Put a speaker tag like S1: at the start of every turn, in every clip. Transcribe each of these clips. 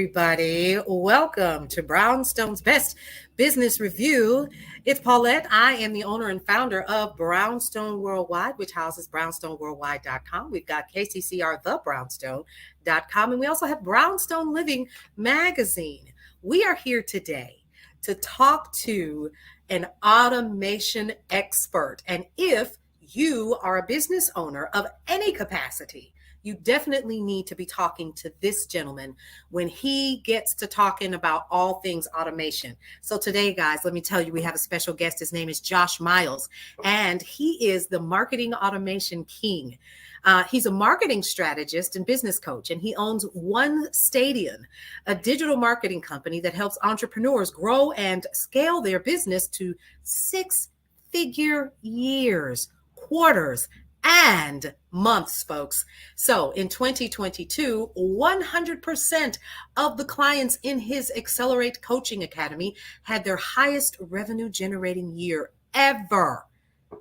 S1: everybody. Welcome to Brownstone's Best Business Review. It's Paulette. I am the owner and founder of Brownstone Worldwide, which houses brownstoneworldwide.com. We've got KCCR, thebrownstone.com, and we also have Brownstone Living Magazine. We are here today to talk to an automation expert. And if you are a business owner of any capacity, you definitely need to be talking to this gentleman when he gets to talking about all things automation. So today, guys, let me tell you, we have a special guest. His name is Josh Miles, and he is the marketing automation king. He's a marketing strategist and business coach, and he owns OneStadion, a digital marketing company that helps entrepreneurs grow and scale their business to six-figure years, quarters, and months, folks. So in 2022, 100% of the clients in his Accelerate Coaching Academy had their highest revenue generating year ever.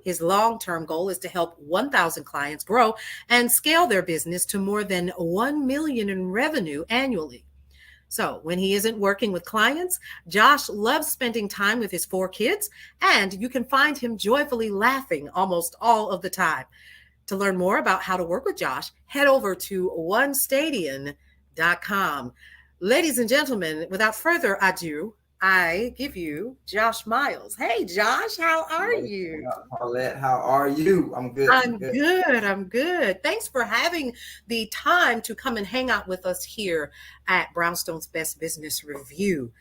S1: His long-term goal is to help 1,000 clients grow and scale their business to more than 1 million in revenue annually. So when he isn't working with clients, Josh loves spending time with his 4 kids, and you can find him joyfully laughing almost all of the time. To learn more about how to work with Josh, head over to onestadion.com. Ladies and gentlemen, without further ado, I give you Josh Miles. Hey, Josh, how are you?
S2: Paulette, how are you? I'm good.
S1: I'm good. Thanks for having the time to come and hang out with us here at Brownstone's Best Business Review.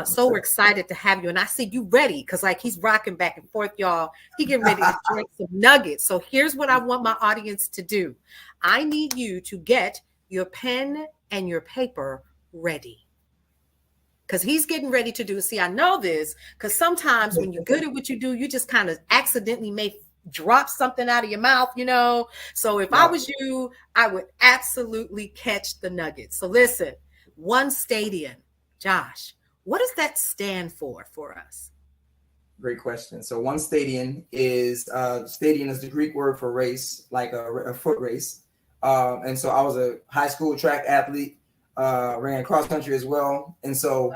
S1: So we're excited to have you. And I see you ready because he's rocking back and forth, y'all. He getting ready to drink some nuggets. So here's what I want my audience to do. I need you to get your pen and your paper ready. Because he's getting ready to do. See, I know this because sometimes when you're good at what you do, you just kind of accidentally may drop something out of your mouth, So if I was you, I would absolutely catch the nuggets. So listen, OneStadion, Josh, what does that stand for us?
S2: Great question. So OneStadion is the Greek word for race, like a foot race. And so I was a high school track athlete. Ran cross country as well. And so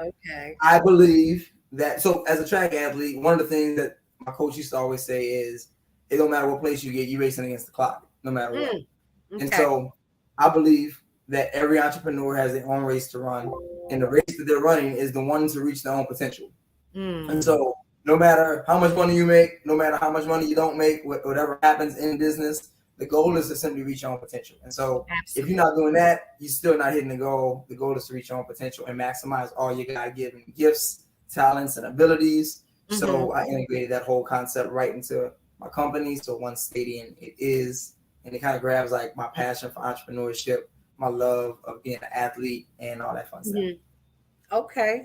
S2: I believe that, so as a track athlete, one of the things that my coach used to always say is, it don't matter what place you get, you racing against the clock, no matter what. Okay. And so I believe that every entrepreneur has their own race to run. And the race that they're running is the one to reach their own potential. And so no matter how much money you make, no matter how much money you don't make, whatever happens in business, the goal is to simply reach your own potential. And so if you're not doing that, you're still not hitting the goal. The goal is to reach your own potential and maximize all your God-given gifts, talents, and abilities. So I integrated that whole concept right into my company. So OneStadion it is, and it kind of grabs like my passion for entrepreneurship, my love of being an athlete, and all that fun stuff.
S1: Okay.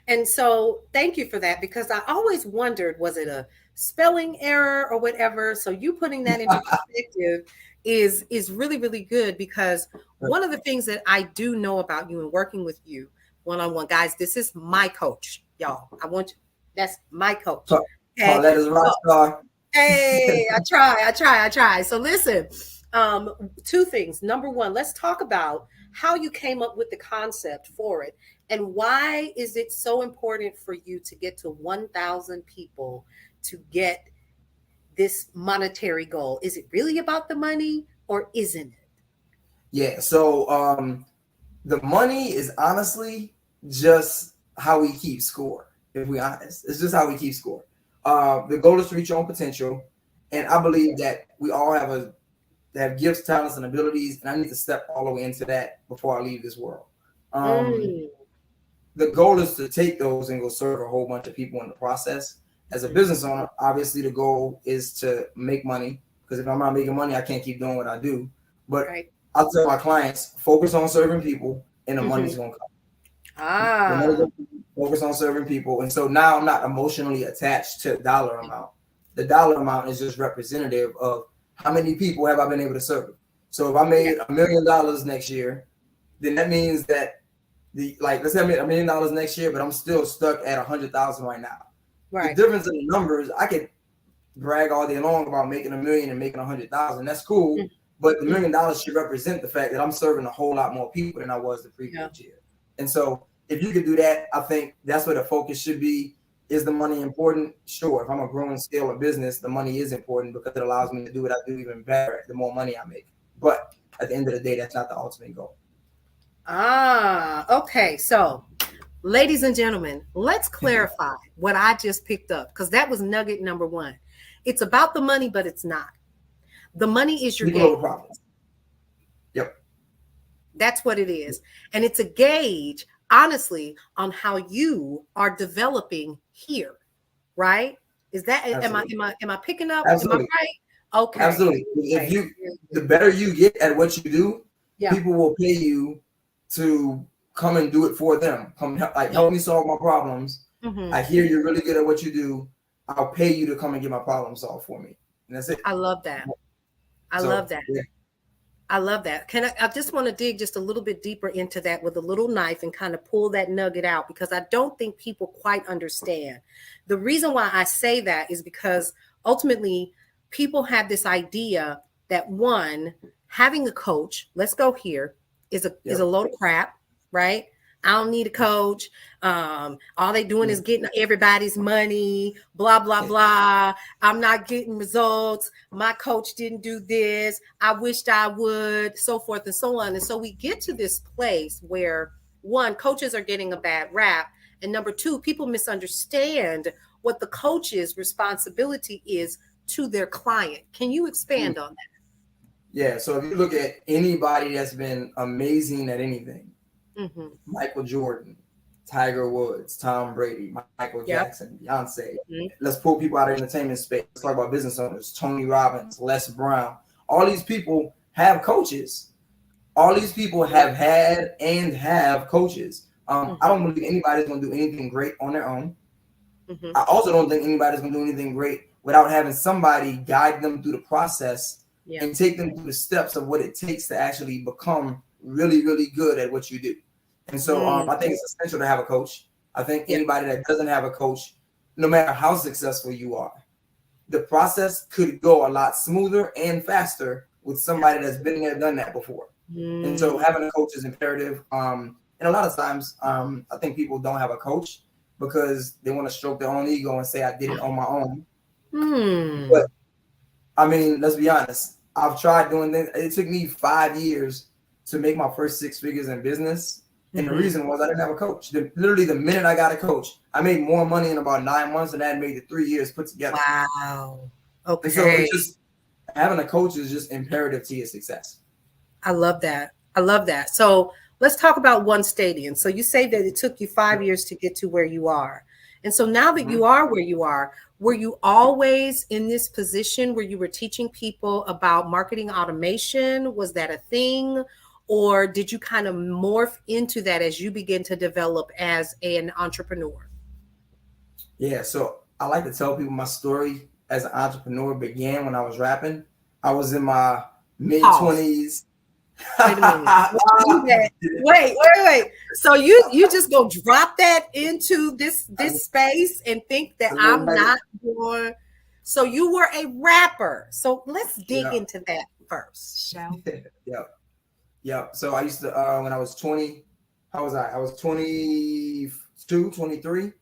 S1: And so thank you for that, because I always wondered, was it a spelling error or whatever? So you putting that into perspective is really, really good, because one of the things that I do know about you and working with you one-on-one, guys, this is my coach, y'all. That's my coach.
S2: Okay? That is a rock star.
S1: Hey, I try. So listen, 2 things. Number 1, let's talk about how you came up with the concept for it, and why is it so important for you to get to 1,000 people to get this monetary goal? Is it really about the money, or isn't it?
S2: Yeah. So the money is honestly just how we keep score. If we're honest, it's just how we keep score. The goal is to reach your own potential, and I believe that we all have gifts, talents, and abilities, and I need to step all the way into that before I leave this world. The goal is to take those and go serve a whole bunch of people in the process. As a business owner, obviously the goal is to make money, because if I'm not making money, I can't keep doing what I do. But I'll tell my clients, focus on serving people, and the money's going to come. Focus on serving people. And so now I'm not emotionally attached to the dollar amount. The dollar amount is just representative of how many people have I been able to serve. So if I made $1 million next year, then that means that let's say I made $1 million next year, but I'm still stuck at 100,000 right now. The difference in the numbers, I could brag all day long about making $1 million and making 100,000. That's cool. But the $1 million should represent the fact that I'm serving a whole lot more people than I was the previous year. And so if you could do that, I think that's where the focus should be. Is the money important? Sure. If I'm a growing scale of business, the money is important because it allows me to do what I do even better the more money I make. But at the end of the day, that's not the ultimate goal.
S1: Okay. So, ladies and gentlemen, let's clarify what I just picked up because that was nugget number one. It's about the money, but it's not. The money is your
S2: People
S1: gauge.
S2: over profits. Yep.
S1: That's what it is. And it's a gauge, honestly, on how you are developing here, right? Is that
S2: Absolutely.
S1: am I picking up? Am I
S2: Absolutely.
S1: right? Okay.
S2: Absolutely. If
S1: Okay.
S2: you, the better you get at what you do,
S1: Yeah.
S2: people will pay you to come and do it for them. Come help me solve my problems.
S1: Mm-hmm.
S2: I hear you're really good at what you do. I'll pay you to come and get my problem solved for me. And that's it.
S1: I love that. I
S2: So
S1: love that.
S2: yeah.
S1: I love that. I just want to dig just a little bit deeper into that with a little knife and kind of pull that nugget out because I don't think people quite understand. The reason why I say that is because ultimately people have this idea that one, having a coach, let's go here, is a load of crap, right? I don't need a coach. All they doing is getting everybody's money, blah, blah, blah. I'm not getting results. My coach didn't do this. I wished I would, so forth and so on. And so we get to this place where one, coaches are getting a bad rap. And number two, people misunderstand what the coach's responsibility is to their client. Can you expand on that?
S2: Yeah. So if you look at anybody that's been amazing at anything,
S1: Mm-hmm.
S2: Michael Jordan, Tiger Woods, Tom Brady, Michael Jackson, Beyonce.
S1: Mm-hmm.
S2: Let's pull people out of the entertainment space. Let's talk about business owners, Tony Robbins, Les Brown. All these people have coaches. All these people have had and have coaches. I don't believe anybody's going to do anything great on their own.
S1: Mm-hmm.
S2: I also don't think anybody's going to do anything great without having somebody guide them through the process and take them through the steps of what it takes to actually become really, really good at what you do. And so I think it's essential to have a coach. I think anybody that doesn't have a coach, no matter how successful you are, the process could go a lot smoother and faster with somebody that's been there, done that before. And so having a coach is imperative. And a lot of times, I think people don't have a coach because they want to stroke their own ego and say, I did it on my own. But I mean, let's be honest. I've tried doing this. It took me 5 years to make my first 6 figures in business. And the reason was I didn't have a coach. Literally, the minute I got a coach, I made more money in about 9 months than I had made it 3 years put together.
S1: Wow. Okay.
S2: And so it's just having a coach is just imperative to your success.
S1: I love that. I love that. So let's talk about One Stadium. So you say that it took you 5 years to get to where you are. And so now that you are where you are, were you always in this position where you were teaching people about marketing automation? Was that a thing? Or did you kind of morph into that as you begin to develop as an entrepreneur?
S2: Yeah, so I like to tell people my story as an entrepreneur began when I was rapping. I was in my mid-20s.
S1: Wait a minute. Wait. So you just gonna drop that into this space and think that I'm not going. So you were a rapper. So let's dig into that first, shall we?
S2: Yeah. So I used to when I was 20, how was I? I was 22, 23.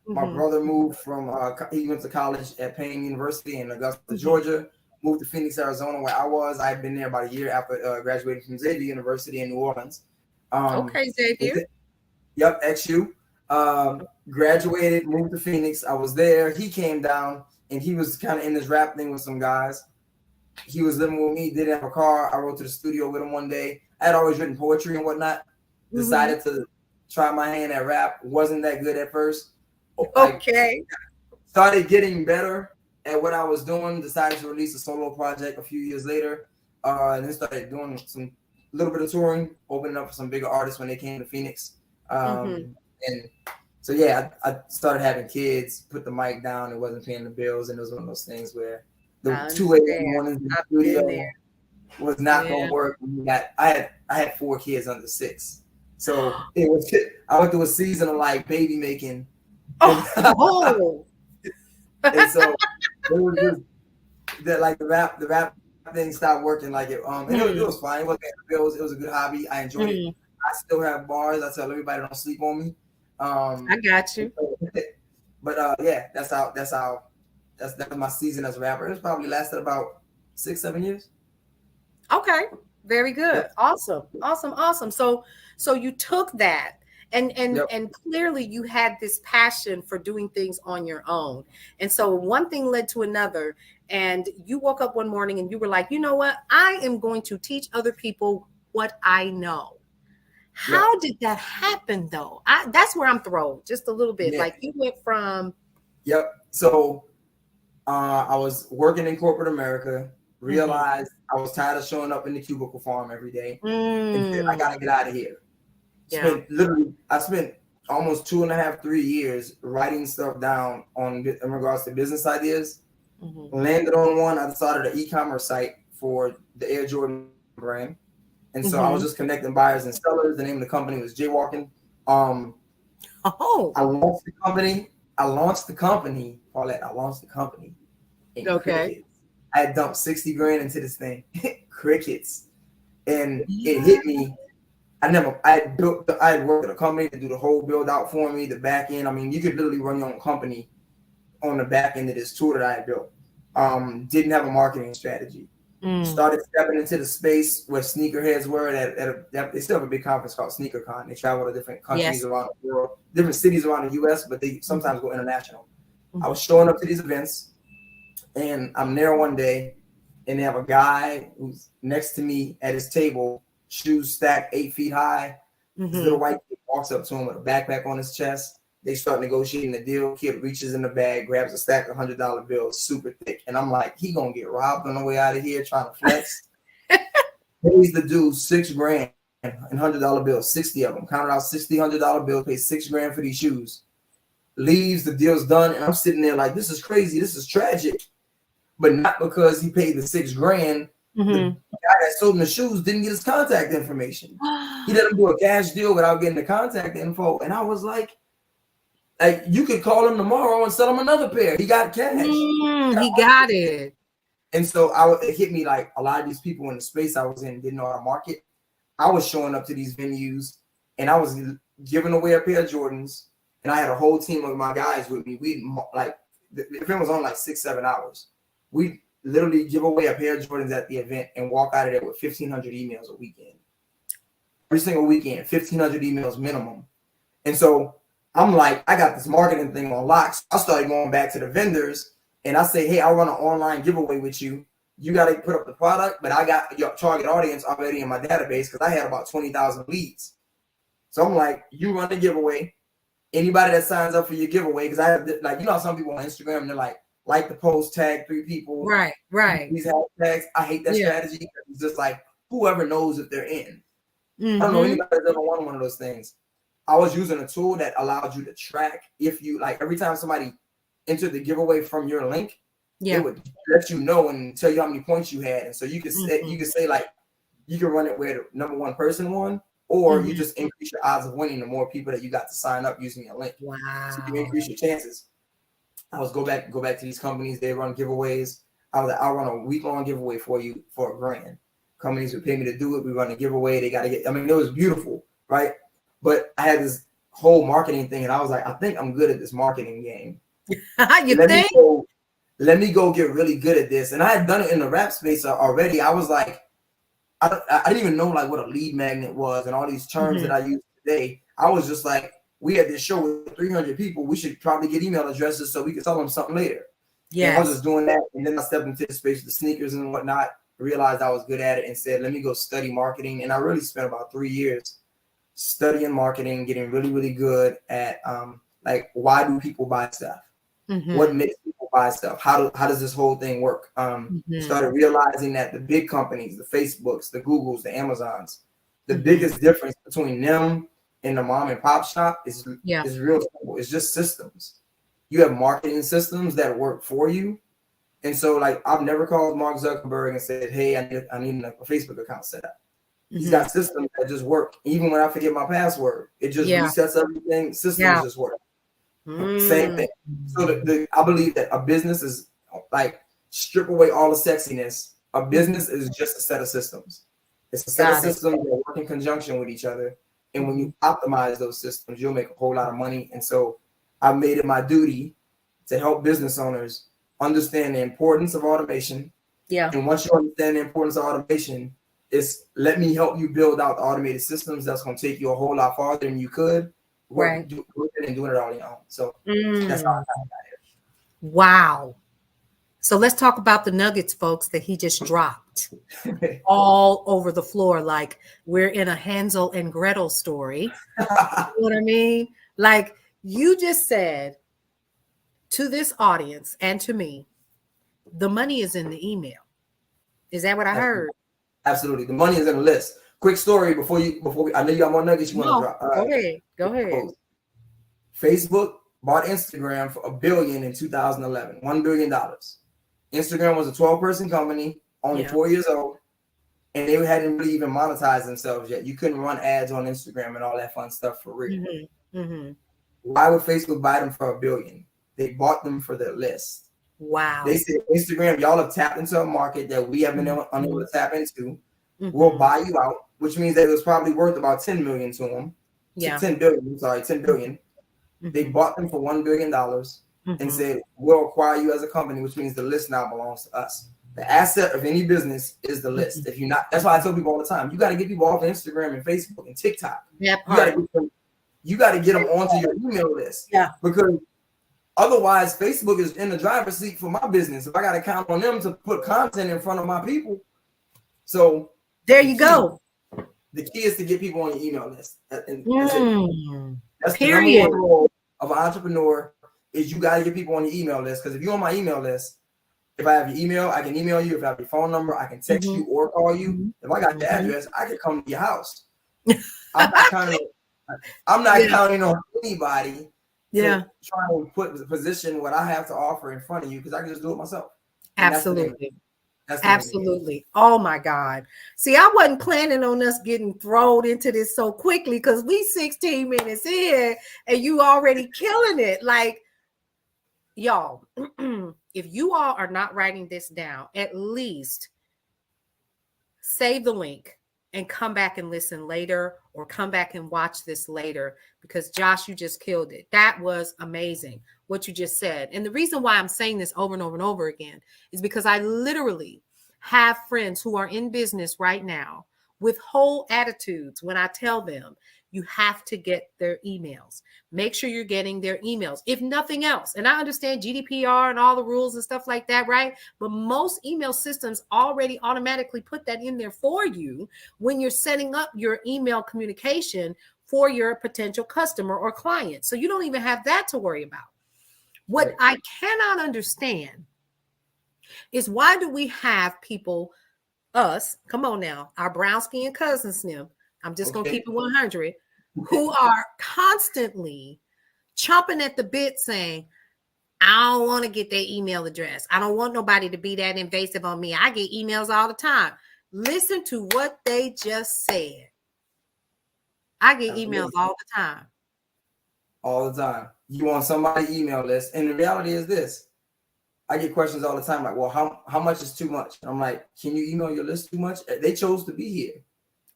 S2: My brother moved from he went to college at Payne University in Augusta, Georgia. Moved to Phoenix, Arizona, where I was. I had been there about a year after graduating from Xavier University in New Orleans.
S1: Okay, Xavier.
S2: Yep, XU. Graduated, moved to Phoenix. I was there. He came down, and he was kind of in this rap thing with some guys. He was living with me, didn't have a car. I rode to the studio with him one day. I had always written poetry and whatnot. Decided to try my hand at rap. Wasn't that good at first.
S1: Okay.
S2: Started getting better at what I was doing. Decided to release a solo project a few years later. And then started doing some little bit of touring, opening up for some bigger artists when they came to Phoenix. And so I started having kids, put the mic down, it wasn't paying the bills, and it was one of those things where the 2 a.m. mornings in the studio was not going to work. I had 4 kids under 6. So I went through a season of like baby making. And so it was just that like the rap thing stopped working like it. And it was fine. It wasn't paying the bills. It was a good hobby. I enjoyed it. I still have bars. I tell everybody don't sleep on me.
S1: I got you.
S2: But yeah, that's my season as a rapper. It's probably lasted about 6-7 years.
S1: Okay. Very good.
S2: Yep.
S1: Awesome. Awesome. Awesome. So you took that
S2: Yep.
S1: and clearly you had this passion for doing things on your own. And so one thing led to another and you woke up one morning and you were like, "You know what? I am going to teach other people what I know."
S2: Yep.
S1: How did that happen though? That's where I'm thrown just a little bit.
S2: Yeah.
S1: Like you went from
S2: Yep. So I was working in corporate America,
S1: mhm,
S2: realized I was tired of showing up in the cubicle farm every day, and said, I
S1: mm,
S2: gotta get out of here.
S1: yeah.
S2: I spent almost 2.5, 3 years writing stuff down in regards to business ideas.
S1: Mhm.
S2: Landed on one. I started an e-commerce site for the Air Jordan brand. And so I was
S1: Mhm.
S2: just connecting buyers and sellers. The name of the company was Jaywalking. Um,
S1: Oh,
S2: I launched the company. Paulette, I launched the company in
S1: okay.
S2: crickets. I had dumped 60 grand into this thing. Crickets. And it
S1: Yeah.
S2: hit me. I had worked at a company to do the whole build out for me, the back end. I mean, you could literally run your own company on the back end of this tool that I had built. Didn't have a marketing strategy.
S1: Mm.
S2: Started stepping into the space where sneakerheads were they still have a big conference called SneakerCon. They travel to different countries
S1: Yes.
S2: around the world, different cities around the US, but they
S1: Mhm.
S2: sometimes go international. I
S1: Mhm.
S2: was showing up to these events and I'm there one day and they have a guy who's next to me at his table, shoes stacked 8 feet high. This little
S1: Mhm.
S2: white kid walks up to him with a backpack on his chest. They start negotiating the deal. Kid reaches in the bag, grabs a stack of $100 bills, super thick. And I'm like, he gonna get robbed on the way out of here trying to flex. Pays the dude 6 grand in $100 bills, 60 of them. Counted out 60 $100 bills, pays 6 grand for these shoes. Leaves, the deal's done, and I'm sitting there like, this is crazy, this is tragic. But not because he paid the 6 grand. The
S1: Mhm.
S2: guy that sold him the shoes didn't get his contact information. He let him do a cash deal without getting the contact info. And I was like you could call him tomorrow and sell him another pair. He got cash.
S1: He got it.
S2: And so it hit me like a lot of these people in the space I was in didn't know how to market. I was showing up to these venues and I was giving away a pair of Jordans. And I had a whole team of my guys with me. We like the event was on like 6-7 hours. We literally give away a pair of Jordans at the event and walk out of there with 1,500 emails a weekend. Every single weekend, 1,500 emails minimum. And so I'm like, I got this marketing thing on lock. So I started going back to the vendors and I say, hey, I'll run an online giveaway with you. You got to put up the product, but I got your target audience already in my database because I had about 20,000 leads. So I'm like, you run the giveaway. Anybody that signs up for your giveaway, because I have like, you know, some people on Instagram, they're like the post, tag 3 people,
S1: Right, right.
S2: these hashtags. I hate that
S1: Yeah.
S2: strategy. It's just like whoever knows if they're in. I don't know
S1: Mhm.
S2: anybody that's ever won one of those things. I was using a tool that allowed you to track if you like every time somebody entered the giveaway from your link, it
S1: Yeah.
S2: would let you know and tell you how many points you had. And so you could
S1: Mhm.
S2: say like you can run it where the number one person won, or you
S1: Mhm.
S2: just increase your odds of winning the more people that you got to sign up using your link. So you
S1: Wow.
S2: increase your chances. I was go back to these companies, they run giveaways. I was like, I'll run a week-long giveaway for you for $1,000. Companies would pay me to do it. We run a giveaway. They got to get, I mean, it was beautiful, right? But I had this whole marketing thing, and I was like, I think I'm good at this marketing game.
S1: You
S2: Let me
S1: think?
S2: go, let me go get really good at this. And I had done it in the rap space already. I was like, I didn't even know like what a lead magnet was and all these terms that
S1: Mhm.
S2: I use today. I was just like, we had this show with 300 people. We should probably get email addresses so we could tell them something later. And I was just
S1: Yes.
S2: doing that. And then I stepped into the space with the sneakers and whatnot, realized I was good at it and said, let me go study marketing. And I really spent about 3 years studying marketing, getting really, really good at like, why do people buy stuff? What
S1: Mhm.
S2: makes people buy stuff? How does this whole thing work?
S1: Mhm.
S2: Started realizing that the big companies, the Facebooks, the Googles, the Amazons, the
S1: Mhm.
S2: biggest difference between them and the mom and pop shop
S1: Yeah.
S2: is real simple. It's just systems. You have marketing systems that work for you. And so, like, I've never called Mark Zuckerberg and said, "Hey, I need a Facebook account set up." He's
S1: Mhm.
S2: got systems that just work. Even when I forget my password, it just
S1: Yeah.
S2: resets everything. Systems
S1: Yeah.
S2: just work. Same
S1: Mm.
S2: thing. So I believe that a business is like strip away all the sexiness. A
S1: Mhm.
S2: business is just a set of systems. It's a set of
S1: Got it.
S2: systems that work in conjunction with each other. And when you optimize those systems, you'll make a whole lot of money. And so I made it my duty to help business owners understand the importance of automation.
S1: Yeah.
S2: And once you understand the importance of automation, it's let me help you build out the automated systems that's going to take you a whole lot farther than you could
S1: Right.
S2: doing it all on your own. So that's how I got
S1: Wow. So let's talk about the nuggets, folks, that he just dropped
S2: here.
S1: all over the floor. Like we're in a Hansel and Gretel story. You know what I mean? Like you just said to this audience and to me, the money is in the email. Is that what I heard?
S2: Absolutely. The money is in the list. Quick story before I know you got more nuggets you want to drop.
S1: Go ahead.
S2: Facebook bought Instagram for $1 billion in 2011. $1 billion. Instagram was a 12-person company, only 4 years old, and they hadn't really even monetized themselves yet. You couldn't run ads on Instagram and all that fun stuff for real. Why would Facebook buy them for $1 billion? They bought them for their list.
S1: Wow.
S2: They said, Instagram, y'all have tapped into a market that we have been unable to tap into. We'll buy you out, which means that it was probably worth about $10 million to them. Yeah. $10 billion. They bought them for $1 billion and said, we'll acquire you as a company, which means the list now belongs to us. The asset of any business is the list. If you're not, that's why I tell people all the time, you got to get people off of Instagram and Facebook and TikTok. You got to get them onto your email list. Yeah. Because otherwise, Facebook is in the driver's seat for my business. If I got to count on them to put content in front of my people. So
S1: there you go.
S2: The key is to get people on your email list. And that's
S1: period.
S2: The number one role of an entrepreneur is you got to get people on your email list. Because if you're on my email list, if I have your email, I can email you. If I have your phone number, I can text you or call you. If I got your address, I can come to your house. I'm not counting on anybody. Yeah, trying to position what I have to offer in front of you because I can just do it myself.
S1: Absolutely. Absolutely. Oh my God. See, I wasn't planning on us getting thrown into this so quickly because we 16 minutes in and you already killing it. Like, y'all, if you all are not writing this down, at least save the link and come back and listen later or come back and watch this later because Josh, you just killed it. That was amazing what you just said. And the reason why I'm saying this over and over and over again is because I literally have friends who are in business right now with whole attitudes when I tell them you have to get their emails. Make sure you're getting their emails, if nothing else. And I understand GDPR and all the rules and stuff like that, right? But most email systems already automatically put that in there for you when you're setting up your email communication for your potential customer or client. So you don't even have that to worry about. What I cannot understand is why do we have people, us, come on now, our brown skin cousins, Snim, I'm just going to keep it 100, who are constantly chomping at the bit saying, I don't want to get their email address. I don't want nobody to be that invasive on me. I get emails all the time. Listen to what they just said. I get emails all the time.
S2: All the time. You want somebody's email list. And the reality is this. I get questions all the time like, well, how much is too much? I'm like, can you email your list too much? They chose to be here.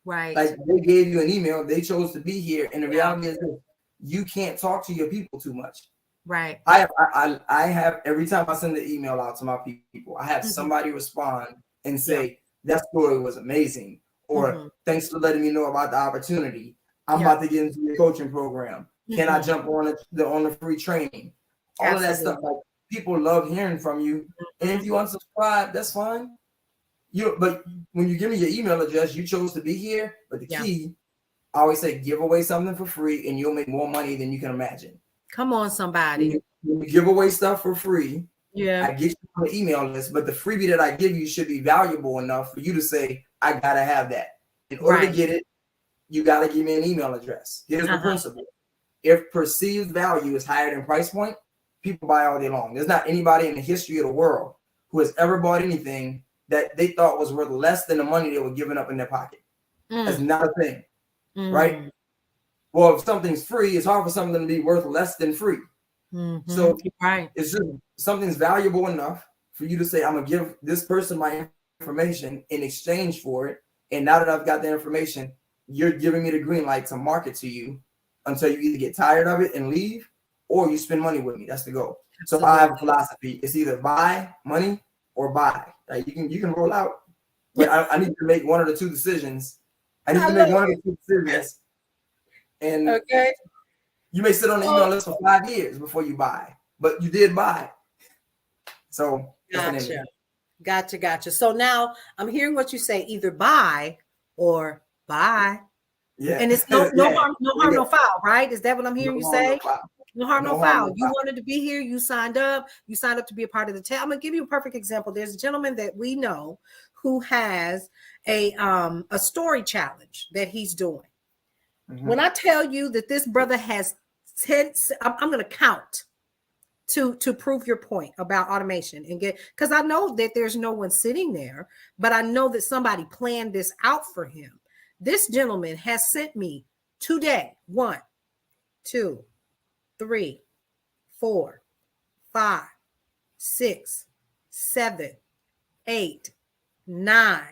S1: Right.
S2: Like they gave you an email, they chose to be here. And the reality is this, you can't talk to your people too much.
S1: Right.
S2: I have every time I send an email out to my people, I have somebody respond and say, that story was amazing. Or thanks for letting me know about the opportunity. I'm about to get into your coaching program. Can I jump on the free training? All of that stuff. Like people love hearing from you. And if you unsubscribe, that's fine. But when you give me your email address, you chose to be here. But the key, I always say, give away something for free and you'll make more money than you can imagine.
S1: Come on, somebody.
S2: When you give away stuff for free,
S1: I
S2: get you on the email list, but the freebie that I give you should be valuable enough for you to say, I gotta have that. In order to get it, you gotta give me an email address. Here's the principle. If perceived value is higher than price point, people buy all day long. There's not anybody in the history of the world who has ever bought anything that they thought was worth less than the money they were giving up in their pocket. That's not a thing, right? Well, if something's free, it's hard for something to be worth less than free. So it's just something's valuable enough for you to say, I'm gonna give this person my information in exchange for it. And now that I've got the information, you're giving me the green light to market to you until you either get tired of it and leave, or you spend money with me. That's the goal. So I have a philosophy. It's either buy money or buy. Like you can roll out, but I need to make one of the two decisions. I need to make one of the two decisions. And
S1: okay,
S2: you may sit on the email list for 5 years before you buy, but you did buy. So
S1: gotcha. So now I'm hearing what you say: either buy or buy.
S2: Yeah,
S1: and it's no harm, no foul, right? Is that what I'm hearing you say? No harm, no foul. You wanted to be here. You signed up. You signed up to be a part of the team. I'm gonna give you a perfect example. There's a gentleman that we know who has a story challenge that he's doing. Mm-hmm. When I tell you that this brother has 10, I'm gonna count to prove your point about automation and because I know that there's no one sitting there, but I know that somebody planned this out for him. This gentleman has sent me today 1, 2, 3, 4, 5, 6, 7, 8, 9,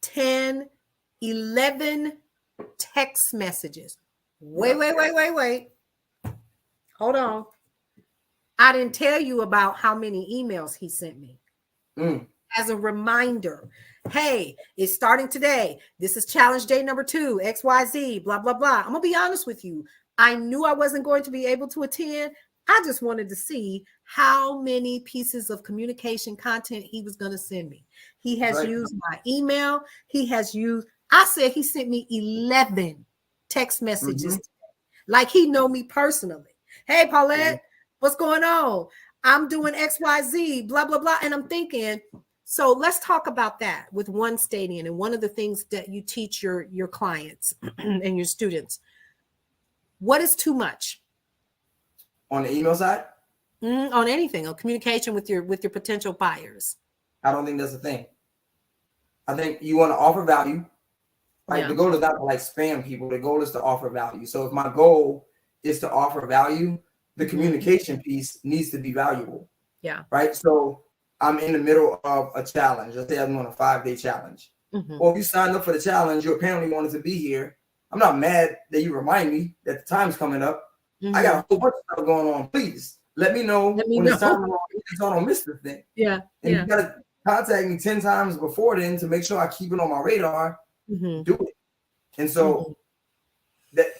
S1: 10, 11 text messages. Wait. Hold on. I didn't tell you about how many emails he sent me. As a reminder, hey, it's starting today. This is challenge day number 2, XYZ, blah, blah, blah. I'm going to be honest with you. I knew I wasn't going to be able to attend. I just wanted to see how many pieces of communication content he was going to send me. He has used my email. I said he sent me 11 text messages today, like he know me personally. Hey, Paulette, what's going on? I'm doing XYZ, blah, blah, blah. And I'm thinking, so let's talk about that with One Stadium and one of the things that you teach your clients and your students. What is too much?
S2: On the email side?
S1: On anything, on communication with your potential buyers.
S2: I don't think that's a thing. I think you want to offer value. Like the goal is not to like spam people. The goal is to offer value. So if my goal is to offer value, the communication piece needs to be valuable.
S1: Yeah.
S2: Right. So I'm in the middle of a challenge. Let's say I'm on a 5-day challenge. Well, if you signed up for the challenge, you apparently wanted to be here. I'm not mad that you remind me that the time's coming up. I got a whole bunch of stuff going on. Please let me know when it's time so I don't miss the thing.
S1: Yeah.
S2: And you gotta contact me 10 times before then to make sure I keep it on my radar. Do it. And so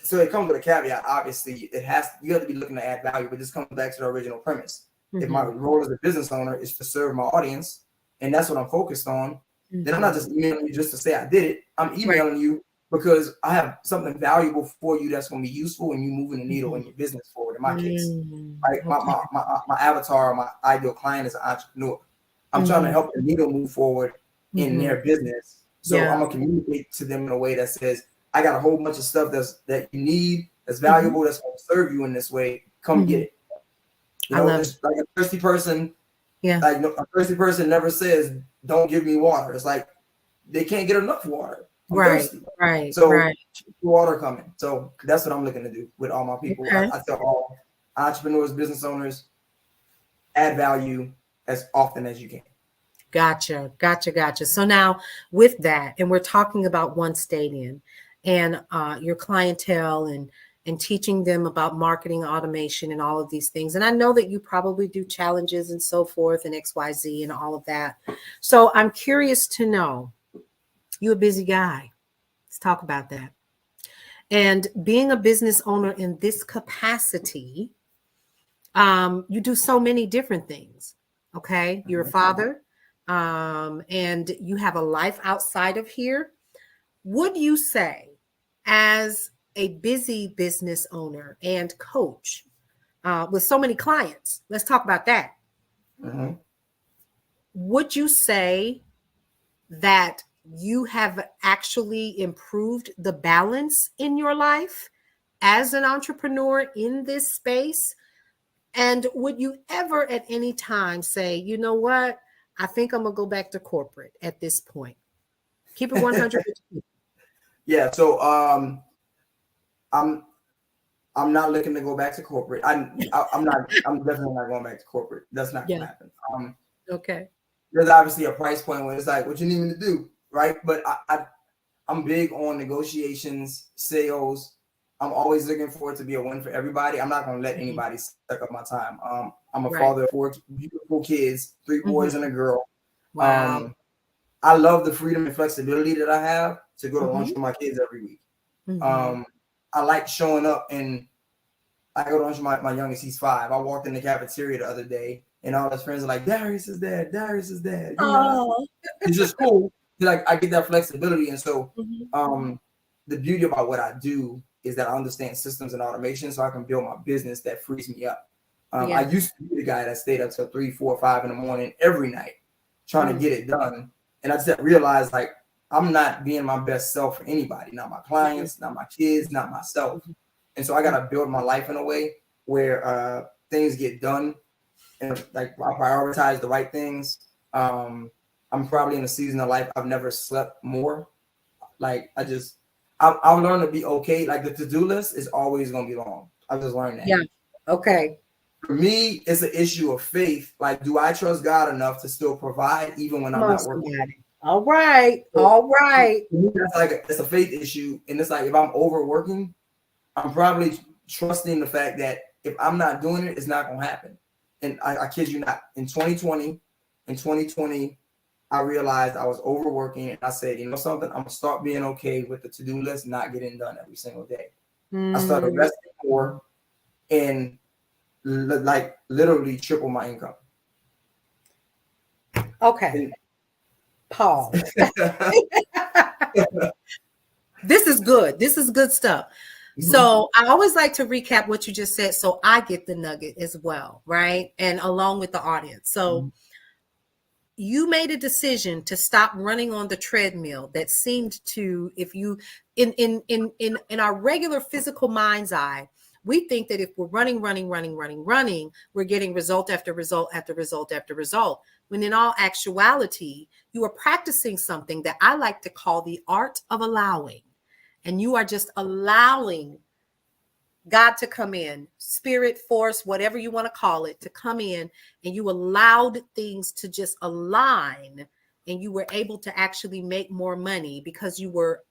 S2: so it comes with a caveat. Obviously, you have to be looking to add value, but this comes back to the original premise. If my role as a business owner is to serve my audience, and that's what I'm focused on, then I'm not just emailing you just to say I did it. I'm emailing you because I have something valuable for you that's going to be useful when you moving the needle in your business forward. In my case, right? My avatar, my ideal client is an entrepreneur. I'm trying to help the needle move forward in their business. So I'm gonna communicate to them in a way that says, I got a whole bunch of stuff that you need, that's valuable, that's going to serve you in this way. Come get it. You know, it's like a thirsty person. Yeah. Like a thirsty person never says, "Don't give me water." It's like they can't get enough water. I'm thirsty. So water coming. So that's what I'm looking to do with all my people. I tell all entrepreneurs, business owners, add value as often as you can.
S1: Gotcha. So now with that, and we're talking about One Stadium and your clientele and teaching them about marketing automation and all of these things. And I know that you probably do challenges and so forth and XYZ and all of that. So I'm curious to know, you're a busy guy. Let's talk about that. And being a business owner in this capacity, you do so many different things. Okay. You're a father, and you have a life outside of here. Would you say, as a busy business owner and coach with so many clients, let's talk about that. Would you say that you have actually improved the balance in your life as an entrepreneur in this space? And would you ever at any time say, you know what, I think I'm gonna go back to corporate at this point? Keep it 100.
S2: Yeah. So I'm not looking to go back to corporate. I'm definitely not going back to corporate. That's not gonna happen. Okay. There's obviously a price point where it's like, what you need me to do, right? But I'm I'm big on negotiations, sales. I'm always looking for it to be a win for everybody. I'm not gonna let anybody suck up my time. I'm a
S1: Right.
S2: father of 4 beautiful kids, 3 boys and a girl.
S1: Wow.
S2: I love the freedom and flexibility that I have to go to lunch
S1: Mhm.
S2: with my kids every week.
S1: Mhm.
S2: I like showing up, and I go to lunch with my youngest, he's 5. I walked in the cafeteria the other day and all his friends are like, Darius is dad, Darius is dad. You know,
S1: Oh.
S2: it's just cool. Like I get that flexibility. And so
S1: Mhm.
S2: the beauty about what I do is that I understand systems and automation, so I can build my business that frees me up. I
S1: Yeah.
S2: used to be the guy that stayed up till 3, 4, 5 in the morning every night trying to
S1: Mm.
S2: get it done. And I just realized like I'm not being my best self for anybody, not my
S1: Mhm.
S2: clients, not my kids, not myself. And so I
S1: Mhm.
S2: gotta build my life in a way where things get done and like I prioritize the right things. I'm probably in a season of life I've never slept more. Like I've learned to be okay. Like the to-do list is always gonna be long. I've just learned that.
S1: Yeah. Okay.
S2: For me, it's an issue of faith. Like, do I trust God enough to still provide even when
S1: Come
S2: I'm
S1: on,
S2: not working?
S1: somebody. All right.
S2: So,
S1: All right.
S2: to me, that's like it's a faith issue, and it's like if I'm overworking, I'm probably trusting the fact that if I'm not doing it, it's not gonna happen. And I kid you not, in 2020, I realized I was overworking, and I said, you know something, I'm gonna start being okay with the to-do list not getting done every single day. I started
S1: Mm.
S2: resting more and like literally triple my income.
S1: Okay.
S2: And
S1: Pause. This is good. This is good stuff.
S2: Mhm.
S1: So I always like to recap what you just said so I get the nugget as well, right? And along with the audience. So you made a decision to stop running on the treadmill that seemed to, if you in our regular physical mind's eye, we think that if we're running, we're getting result after result after result after result, when in all actuality you are practicing something that I like to call the art of allowing, and you are just allowing God to come in, spirit, force, whatever you want to call it, to come in, and you allowed things to just align, and you were able to actually make more money because you were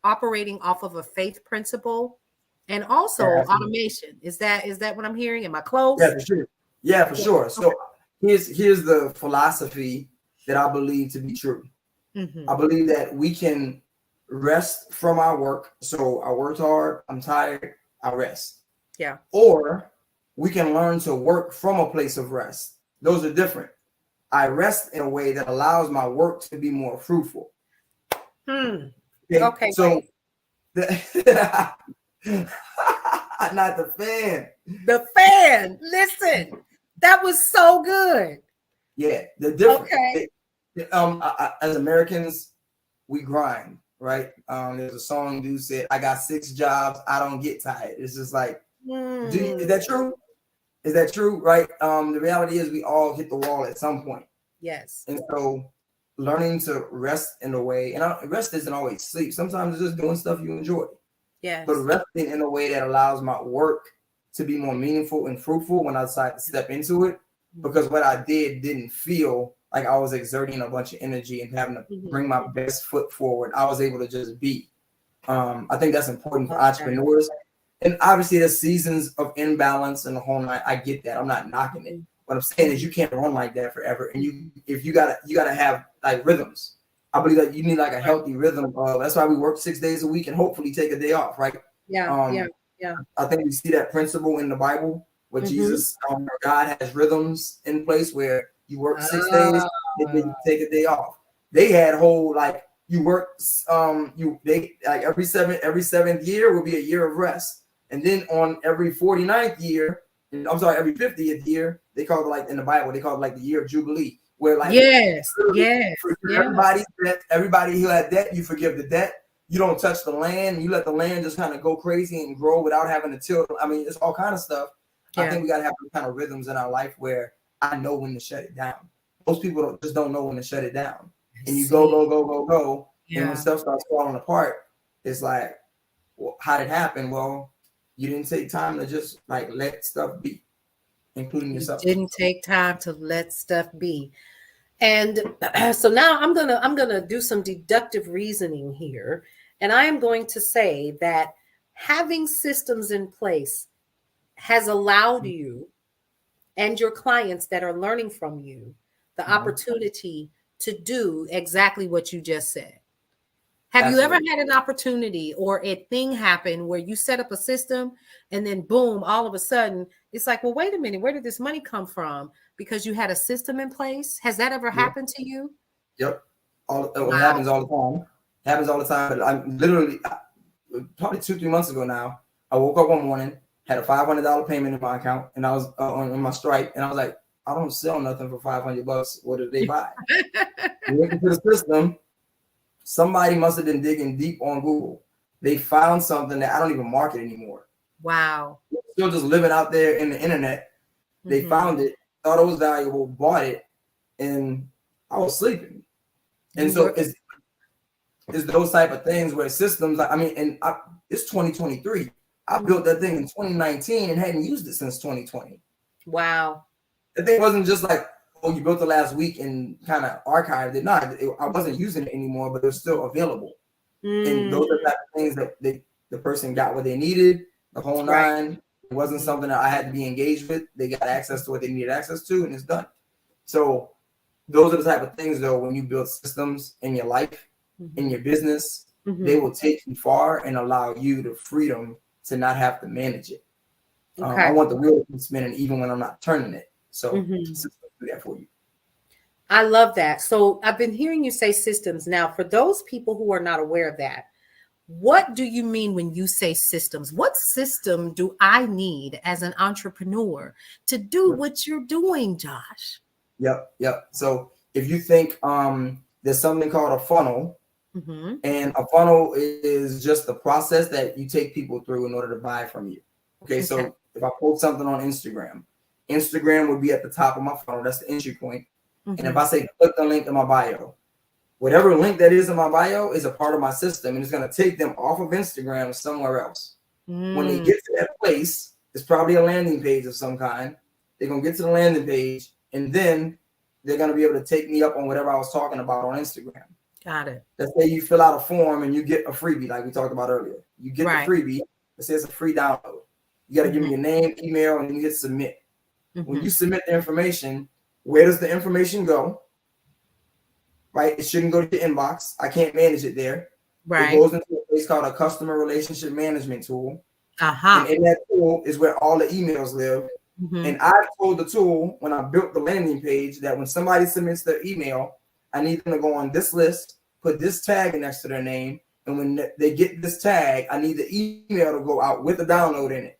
S1: operating off of a faith principle and also
S2: Yeah,
S1: automation. Is that what I'm hearing? Am I
S2: yeah,
S1: close?
S2: for sure. Yeah, for
S1: Yeah.
S2: sure.
S1: Okay.
S2: So here's the philosophy that I believe to be true. I
S1: Mm-hmm.
S2: believe that we can rest from our work. So I worked hard, I'm tired, I rest.
S1: Yeah.
S2: Or we can learn to work from a place of rest. Those are different. I rest in a way that allows my work to be more fruitful.
S1: Hmm.
S2: Okay.
S1: Okay,
S2: So
S1: wait.
S2: not the fan.
S1: The fan. Listen, that was so good.
S2: Yeah, they're different.
S1: Okay.
S2: As Americans, we grind, right? There's a song dude said, "I got 6 jobs, I don't get tired." It's just like, is
S1: Hmm.
S2: that true? Is that true? Right? The reality is, we all hit the wall at some point,
S1: Yes.
S2: and so learning to rest in a way, and rest isn't always sleep. Sometimes it's just doing stuff you enjoy, but
S1: Yes.
S2: resting in a way that allows my work to be more meaningful and fruitful when I decide to step into it. Because what I didn't feel like I was exerting a bunch of energy and having to
S1: Mhm.
S2: bring my best foot forward. I was able to just be. I think that's important for
S1: Okay.
S2: entrepreneurs. And obviously, there's seasons of imbalance and the whole night. I get that. I'm not knocking it.
S1: Mhm.
S2: What I'm saying is, you can't run like that forever. And if you gotta have like rhythms. I believe that you need like a
S1: Right.
S2: healthy rhythm. That's why we work 6 days a week and hopefully take a day off, right?
S1: Yeah. Yeah.
S2: Um,
S1: Yeah.
S2: I think we see that principle in the Bible where
S1: Mhm.
S2: Jesus, God has rhythms in place where you work 6 days and then you
S1: Ah.
S2: take a day off. They had whole like you work they like every seventh year will be a year of rest. And then on every 49th year, I'm sorry, every 50th year, they call it like in the Bible, they call it like the year of Jubilee, where like
S1: Yes. Yes.
S2: forgive
S1: Yes.
S2: everybody's debt, everybody who had debt, you forgive the debt. You don't touch the land. You let the land just kind of go crazy and grow without having to till. I mean, it's all kind of stuff. I
S1: Yeah.
S2: think we got to have kind of rhythms in our life where I know when to shut it down. Most people don't know when to shut it down.
S1: I
S2: And you go,
S1: see.
S2: go, go, go, go. And when
S1: Yeah.
S2: stuff starts falling apart, it's like, well, how did it happen? Well, you didn't take time to just like let stuff be, including
S1: You
S2: yourself.
S1: didn't take time to let stuff be. And so now I'm gonna do some deductive reasoning here. And I am going to say that having systems in place has allowed you and your clients that are learning from you the opportunity to do exactly what you just said. Have you ever
S2: Absolutely.
S1: had an opportunity or a thing happen where you set up a system and then boom, all of a sudden it's like, well, wait a minute, where did this money come from? Because you had a system in place. Has that ever
S2: Yep.
S1: happened to you?
S2: Yep. It
S1: Wow.
S2: happens all the time. It happens all the time. But I'm literally probably 2, 3 months ago now. I woke up one morning, had a $500 payment in my account, and I was on my Stripe, and I was like, I don't sell nothing for $500. What did they buy? Look into the system. Somebody must have been digging deep on Google. They found something that I don't even market anymore.
S1: Wow.
S2: Still just living out there in the internet. They found it, thought it was valuable, bought it, and I was sleeping. And so it's those type of things where systems, I mean, it's 2023. I built that thing in 2019 and hadn't used it since 2020.
S1: Wow.
S2: The thing wasn't just like, oh, you built it last week and kind of archived it. No, I wasn't using it anymore, but it was still available. And those are the type of things that the person got what they needed, the whole nine. It wasn't something that I had to be engaged with. They got access to what they needed access to, and it's done. So those are the type of things, though, when you build systems in your life, in your business, they will take you far and allow you the freedom to not have to manage it. I want the wheel to be spinning even when I'm not turning it. So systems do that for you.
S1: I love that. So I've been hearing you say systems. Now, for those people who are not aware of that, what do you mean when you say systems? What system do I need as an entrepreneur to do what you're doing, Josh?
S2: Yep. So if you think there's something called a funnel, and a funnel is just the process that you take people through in order to buy from you. Okay. So if I post something on Instagram would be at the top of my funnel. That's the entry point. And if I say click the link in my bio, whatever link that is in my bio is a part of my system, and it's going to take them off of Instagram somewhere else. When they get to that place, it's probably a landing page of some kind. They're going to get to the landing page, and then they're going to be able to take me up on whatever I was talking about on Instagram.
S1: Got it.
S2: Let's say you fill out a form and you get a freebie, like we talked about earlier. You get the freebie. It says a free download. You got to give me your name, email, and you hit submit. When you submit the information, where does the information go? Right? It shouldn't go to your inbox. I can't manage it there. It goes into a place called a customer relationship management tool. And in that tool is where all the emails live. And I told the tool when I built the landing page that when somebody submits their email, I need them to go on this list, put this tag next to their name. And when they get this tag, I need the email to go out with the download in it.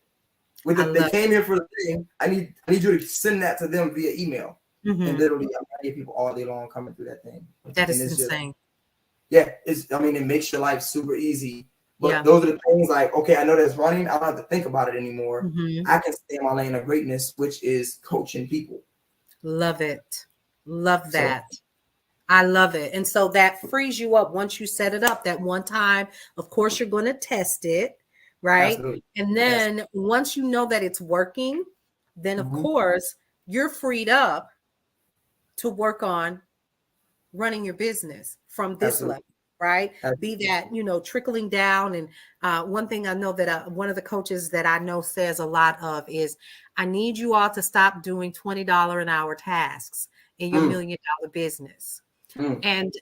S2: They came here for the thing. I need you to send that to them via email. And literally, I get people all day long coming through that thing.
S1: That is insane.
S2: It makes your life super easy. But those are the things like, okay, I know that's running. I don't have to think about it anymore. I can stay in my lane of greatness, which is coaching people.
S1: Love it. Love that. I love it. And so that frees you up once you set it up that one time. Of course, you're going to test it, right?
S2: Absolutely.
S1: And then once you know that it's working, then of course you're freed up to work on running your business from this level, right? Be that, trickling down. And one thing I know that one of the coaches that I know says a lot of is, I need you all to stop doing $20 an hour tasks in your $1 million business. And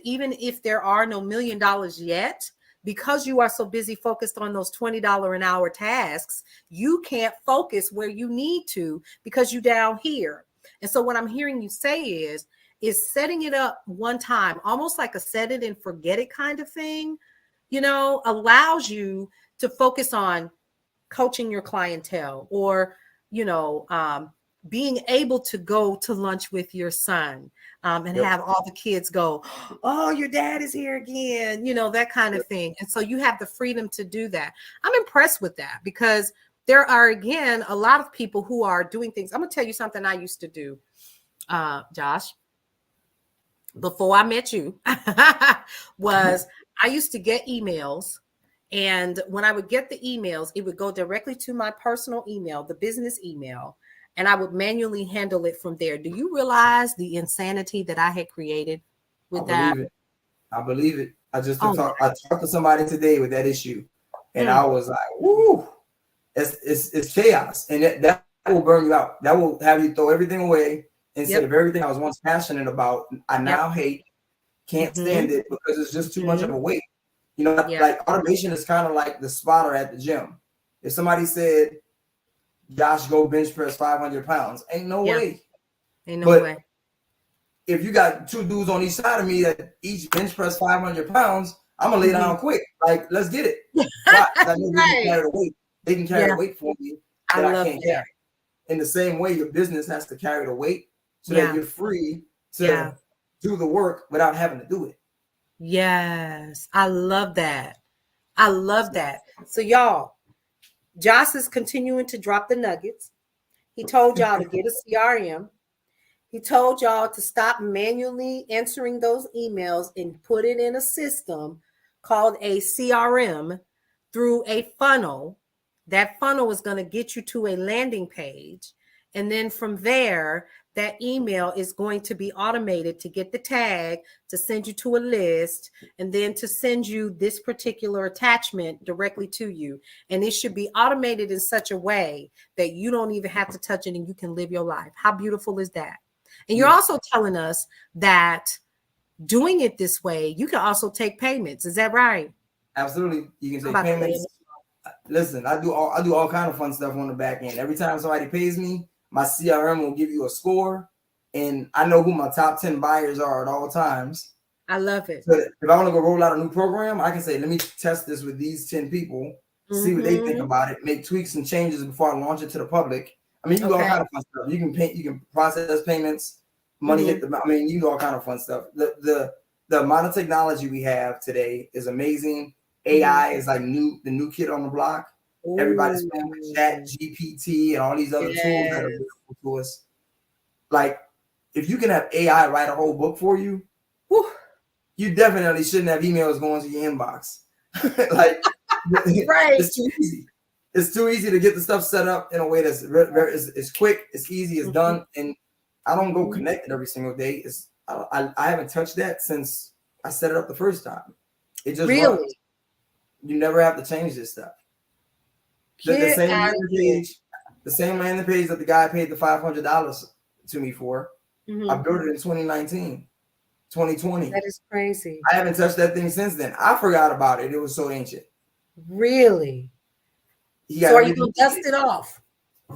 S1: even if there are no $1 million yet, because you are so busy focused on those $20 an hour tasks, you can't focus where you need to because you're down here. And so what I'm hearing you say is setting it up one time, almost like a set it and forget it kind of thing, allows you to focus on coaching your clientele or, being able to go to lunch with your son and have all the kids go, oh, your dad is here again, that kind of thing. And so you have the freedom to do that. I'm impressed with that because there are, again, a lot of people who are doing things. I'm going to tell you something I used to do, Josh, before I met you, was I used to get emails. And when I would get the emails, it would go directly to my personal email, the business email, and I would manually handle it from there. Do you realize the insanity that I had created with that?
S2: I believe it.
S1: Oh,
S2: I talked to somebody today with that issue, and I
S1: mm,
S2: was like, "Woo, it's chaos, and that will burn you out. That will have you throw everything away instead of
S1: yep,
S2: everything I was once passionate about. I
S1: yep.
S2: now hate, can't
S1: Mm-hmm,
S2: stand it because it's just too much of
S1: mm-hmm.
S2: a weight. You know,
S1: Yeah,
S2: like automation is kind of like the spotter at the gym. If somebody said, Josh, go bench press 500 pounds, ain't no
S1: yeah.
S2: way.
S1: Ain't no
S2: But
S1: way.
S2: if you got two dudes on each side of me that each bench press 500 pounds, I'm gonna lay
S1: Mm-hmm.
S2: down quick. Like, let's get it. Why? Because I know they can
S1: Right.
S2: carry the weight. They can carry the
S1: Yeah,
S2: weight for me
S1: I
S2: that I
S1: love
S2: can't
S1: that.
S2: carry. In the same way, your business has to carry the weight so that
S1: Yeah,
S2: you're free
S1: yeah.
S2: to do the work without having to do it.
S1: Yes, I love that. I love
S2: So,
S1: that. So, y'all, Josh is continuing to drop the nuggets. He told y'all to get a CRM. He told y'all to stop manually answering those emails and put it in a system called a CRM through a funnel. That funnel is going to get you to a landing page. And then from there, that email is going to be automated to get the tag, to send you to a list, and then to send you this particular attachment directly to you. And it should be automated in such a way that you don't even have to touch it and you can live your life. How beautiful is that? And you're
S2: beautiful.
S1: also telling us that doing it this way, you can also take payments. Is that right?
S2: Absolutely. You can
S1: I'm
S2: take
S1: about to lay in.
S2: payments. Listen, I do all kind of fun stuff on the back end. Every time somebody pays me, my CRM will give you a score, and I know who my top 10 buyers are at all times.
S1: I love it.
S2: So if I want to go roll out a new program, I can say, let me test this with these 10 people, see what they think
S1: Mm-hmm.
S2: about it, make tweaks and changes before I launch it to the public. I mean, you do all
S1: Okay.
S2: kind of fun stuff. You can pay, you can process payments, money hit
S1: Mm-hmm.
S2: the. I mean, you do all kind of fun stuff. The amount of technology we have today is amazing.
S1: Mm-hmm.
S2: AI is like the new kid on the block. Everybody's playing with Chat
S1: Ooh,
S2: GPT and all these other tools that are
S1: yes.
S2: available to us. Like, if you can have AI write a whole book for you,
S1: Whew.
S2: you definitely shouldn't have emails going to your inbox. Like,
S1: Right.
S2: it's too easy. It's too easy to get the stuff set up in a way that's it's quick, it's easy, it's
S1: Mm-hmm.
S2: done. And I don't go
S1: Mm-hmm.
S2: connected every single day. I haven't touched that since I set it up the first time. It just runs.
S1: Really?
S2: You never have to change this stuff. The
S1: Get
S2: same
S1: out of
S2: landing
S1: here.
S2: page, the same landing page that the guy paid the $500 to me for. I
S1: Mm-hmm.
S2: built it in 2019, 2020.
S1: That is crazy.
S2: I haven't touched that thing since then. I forgot about it. It was so ancient.
S1: Really?
S2: He got
S1: So are you
S2: everything
S1: gonna
S2: he
S1: dust
S2: needed.
S1: it off?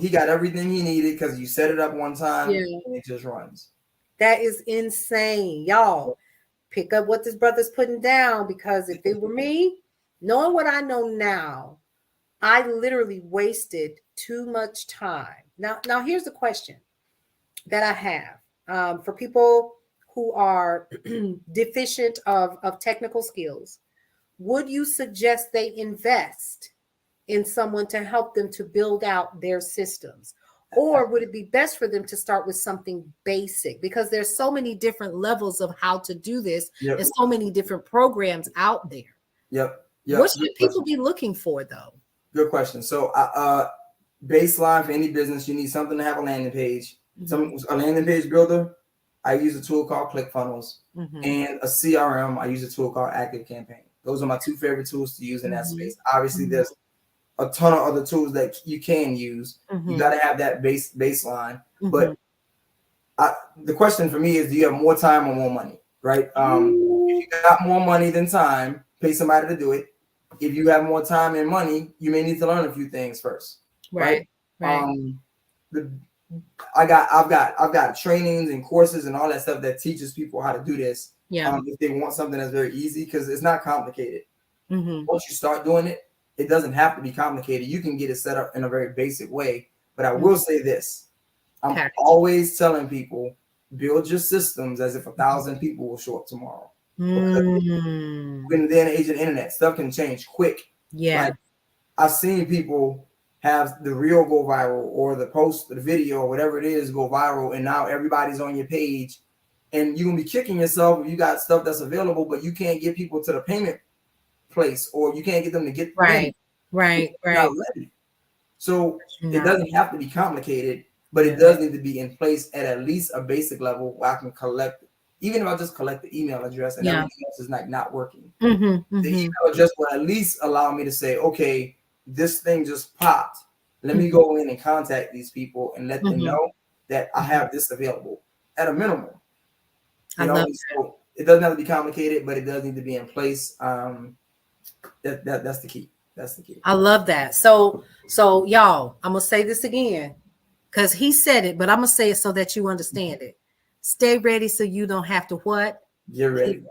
S2: He got everything he needed because you set it up one time
S1: Yeah.
S2: and it just runs.
S1: That is insane. Y'all pick up what this brother's putting down, because if it were me, knowing what I know now, I literally wasted too much time. Now here's the question that I have for people who are deficient of technical skills. Would you suggest they invest in someone to help them to build out their systems? Or would it be best for them to start with something basic? Because there's so many different levels of how to do this and
S2: Yep.
S1: so many different programs out there.
S2: Yep.
S1: What
S2: Yep. Good
S1: should people
S2: question.
S1: be looking for though?
S2: Good question. So, baseline for any business, you need something to have a landing page.
S1: Mm-hmm.
S2: A landing page builder. I use a tool called ClickFunnels,
S1: Mm-hmm.
S2: and a CRM. I use a tool called Active Campaign. Those are my two favorite tools to use in that
S1: Mm-hmm.
S2: space. Obviously, there's a ton of other tools that you can use. You
S1: Mm-hmm.
S2: got to have that baseline.
S1: Mm-hmm.
S2: But the question for me is, do you have more time or more money? Right? If you got more money than time, pay somebody to do it. If you have more time and money, you may need to learn a few things first, right?
S1: Right. Right.
S2: The I've got trainings and courses and all that stuff that teaches people how to do this.
S1: Yeah.
S2: If they want something that's very easy, because it's not complicated.
S1: Mm-hmm.
S2: Once you start doing it, it doesn't have to be complicated. You can get it set up in a very basic way. But I will say this: I'm
S1: Okay.
S2: always telling people, build your systems as if 1,000 people will show up tomorrow. Because
S1: Mm.
S2: in the day and age of the internet, stuff can change quick.
S1: Yeah.
S2: Like, I've seen people have the reel go viral, or the post, the video, or whatever it is, go viral, and now everybody's on your page, and you're gonna be kicking yourself if you got stuff that's available, but you can't get people to the payment place, or you can't get them to get the payment.
S1: Right. Right.
S2: You're not
S1: Right.
S2: ready. So it
S1: No.
S2: doesn't have to be complicated, but
S1: Yeah.
S2: it does need to be in place at least a basic level where I can collect even if I just collect the email address and everything else is like not working, the email address will at least allow me to say, okay, this thing just popped. Let me go in and contact these people and let them know that I have this available at a minimum. You know, so it doesn't have to be complicated, but it does need to be in place. That's the key. That's the key.
S1: I love that. So y'all, I'm gonna say this again because he said it, but I'm gonna say it so that you understand it. Stay ready so you don't have to what?
S2: Get ready.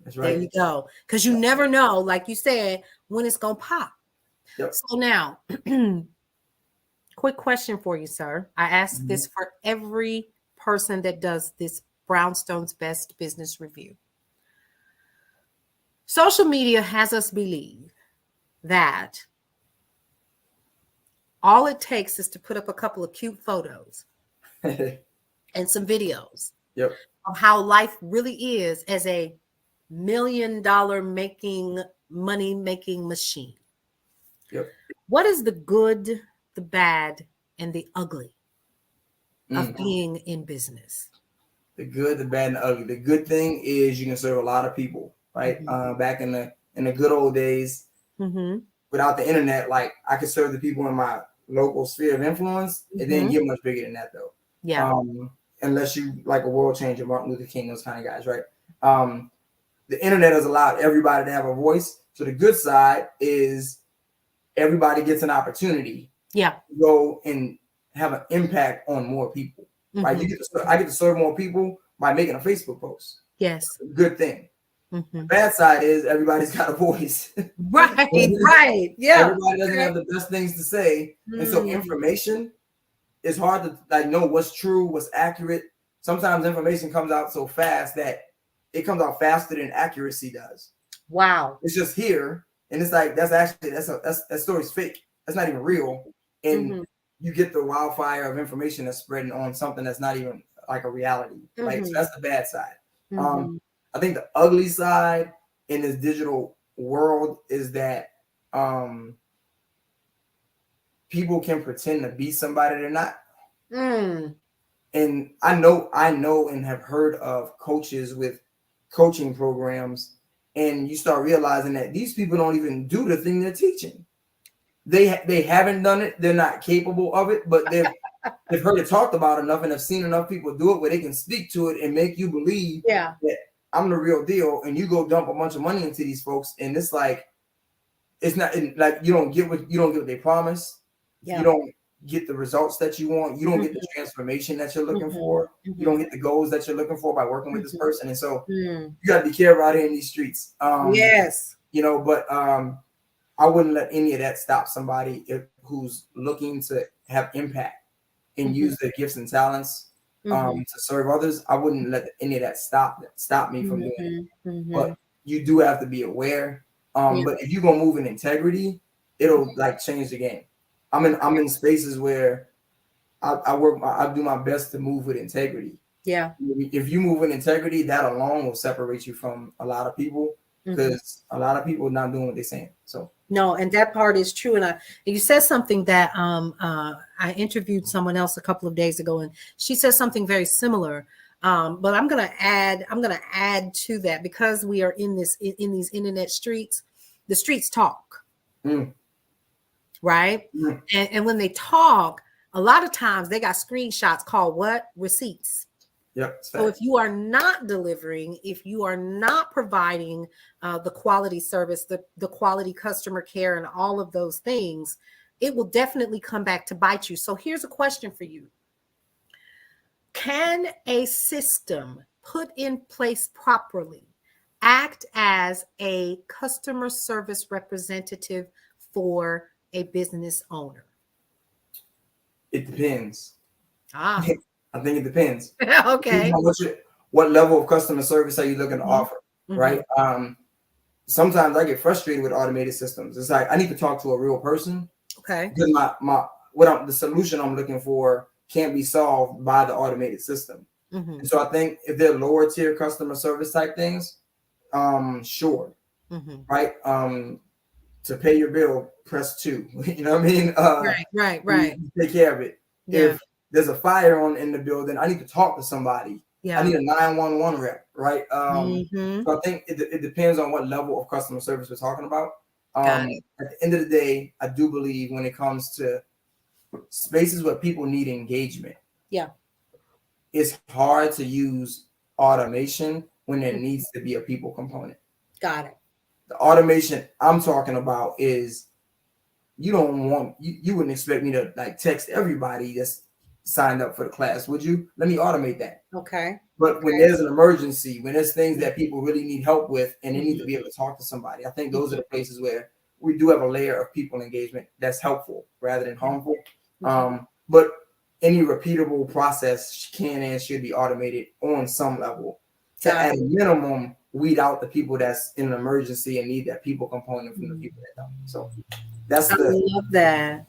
S2: That's right.
S1: There you go. Because you never know, like you said, when it's gonna pop.
S2: Yep.
S1: So now, quick question for you, sir. I ask this for every person that does this Brownstone's Best Business Review. Social media has us believe that all it takes is to put up a couple of cute photos and some videos of how life really is as a $1 million money making machine. What is the good, the bad, and the ugly of being in business?
S2: The good, the bad, and the ugly. The good thing is you can serve a lot of people, right? Back in the good old days, without the internet, like I could serve the people in my local sphere of influence. It didn't get much bigger than that, though. Unless you like a world changer, Martin Luther King, those kind of guys, right? The internet has allowed everybody to have a voice. So the good side is everybody gets an opportunity to go and have an impact on more people, right? I get to serve more people by making a Facebook post.
S1: Yes.
S2: Good thing. The bad side is everybody's got a voice.
S1: Right. Yeah.
S2: Everybody doesn't have the best things to say. And so information is hard to like know what's true, what's accurate. Sometimes information comes out so fast that it comes out faster than accuracy does.
S1: Wow.
S2: It's just here. And it's like, that story's fake. That's not even real. And you get the wildfire of information that's spreading on something that's not even like a reality. Like, so that's the bad side. I think the ugly side in this digital world is that people can pretend to be somebody they're not. And I know and have heard of coaches with coaching programs, and you start realizing that these people don't even do the thing they're teaching. They haven't done it. They're not capable of it, but they've heard it talked about enough and have seen enough people do it where they can speak to it and make you believe that I'm the real deal. And you go dump a bunch of money into these folks, and it's like it's not like you don't get what they promise. You don't get the results that you want. You don't get the transformation that you're looking for. You don't get the goals that you're looking for by working with this person. And so you got to be careful out here in these streets. You know, but I wouldn't let any of that stop somebody who's looking to have impact and use their gifts and talents to serve others. I wouldn't let any of that stop me from doing it. But you do have to be aware. But if you're gonna move in integrity, it'll like change the game. I'm in spaces where I do my best to move with integrity. If you move with integrity, that alone will separate you from a lot of people, because a lot of people are not doing what they're saying. So
S1: no, and that part is true. And you said something that I interviewed someone else a couple of days ago, and she said something very similar. But I'm gonna add to that, because we are in these internet streets. The streets talk. Right? And when they talk, a lot of times they got screenshots called what? Receipts. So if you are not delivering, if you are not providing the quality service, the quality customer care, and all of those things, it will definitely come back to bite you. So here's a question for you. Can a system put in place properly act as a customer service representative for a business owner?
S2: It depends. I think it depends.
S1: Okay.
S2: What level of customer service are you looking to offer? Right. Sometimes I get frustrated with automated systems. It's like I need to talk to a real person.
S1: Okay.
S2: Because the solution I'm looking for can't be solved by the automated system. And so I think if they're lower tier customer service type things, sure. Right. To pay your bill, press 2. You know what I mean?
S1: Right.
S2: Take care of it. If there's a fire in the building, I need to talk to somebody. I need a 911 rep, right?
S1: Mm-hmm.
S2: So I think it depends on what level of customer service we're talking about.
S1: Got it.
S2: At the end of the day, I do believe when it comes to spaces where people need engagement,
S1: Yeah.
S2: it's hard to use automation when there needs to be a people component.
S1: Got it.
S2: The automation I'm talking about is you wouldn't expect me to like text everybody that's signed up for the class, would you? Let me automate that.
S1: Okay.
S2: But when there's an emergency, when there's things that people really need help with and they need to be able to talk to somebody, I think those are the places where we do have a layer of people engagement that's helpful rather than harmful. But any repeatable process can and should be automated on some level to, at a minimum, weed out the people that's in an emergency and need that people component from the people that don't. So I
S1: love that.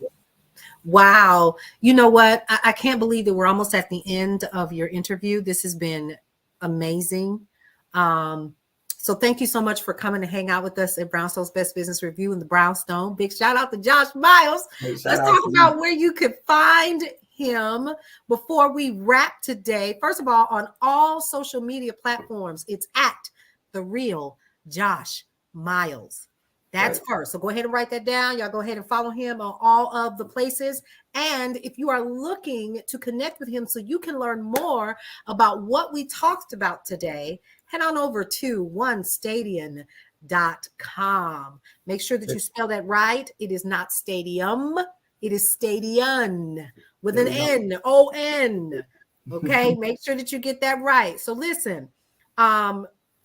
S1: Wow. You know what? I can't believe that we're almost at the end of your interview. This has been amazing. So thank you so much for coming to hang out with us at Brownstone's Best Business Review in the Brownstone. Big shout out to Josh Miles. Let's talk about where you could find him before we wrap today. First of all, on all social media platforms, it's at The Real Josh Miles. That's first. So go ahead and write that down. Y'all go ahead and follow him on all of the places. And if you are looking to connect with him so you can learn more about what we talked about today, head on over to onestadian.com. Make sure that you spell that right. It is not stadium. It is stadion with an N, O-N. Okay. Make sure that you get that right. So listen,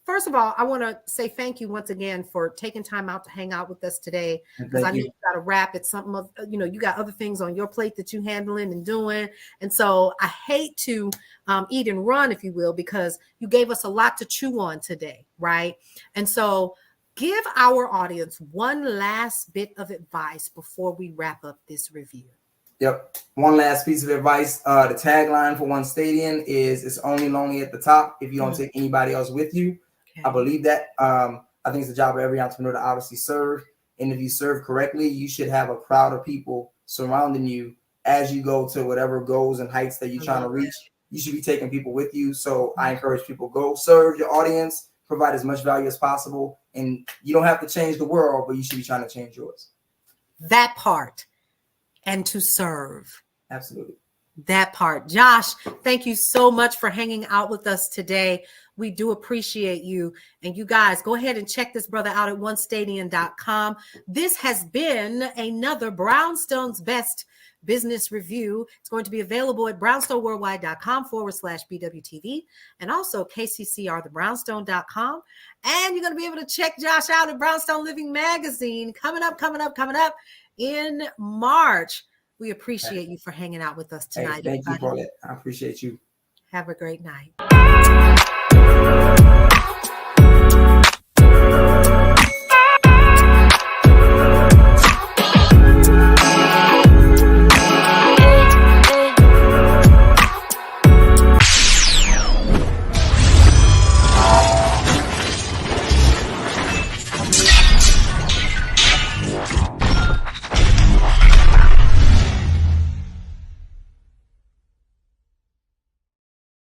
S1: first of all, I want to say thank you once again for taking time out to hang out with us today. Because I know you got to wrap. It's something, you got other things on your plate that you're handling and doing. And so I hate to eat and run, if you will, because you gave us a lot to chew on today, right? And so give our audience one last bit of advice before we wrap up this review.
S2: Yep. One last piece of advice. The tagline for One Stadium is "It's only lonely at the top if you don't take anybody else with you." I believe that. I think it's the job of every entrepreneur to obviously serve. And if you serve correctly, you should have a crowd of people surrounding you as you go to whatever goals and heights that you're trying to reach. You should be taking people with you. So I encourage people, go serve your audience, provide as much value as possible. And you don't have to change the world, but you should be trying to change yours.
S1: That part. And to serve.
S2: Absolutely.
S1: That part. Josh, thank you so much for hanging out with us today. We do appreciate you. And you guys, go ahead and check this brother out at onestadian.com. This has been another Brownstone's Best Business Review. It's going to be available at brownstoneworldwide.com/BWTV and also KCCRthebrownstone.com. And you're going to be able to check Josh out at Brownstone Living Magazine coming up in March. We appreciate you for hanging out with us tonight.
S2: Hey, thank you, Paulette. I appreciate you.
S1: Have a great night.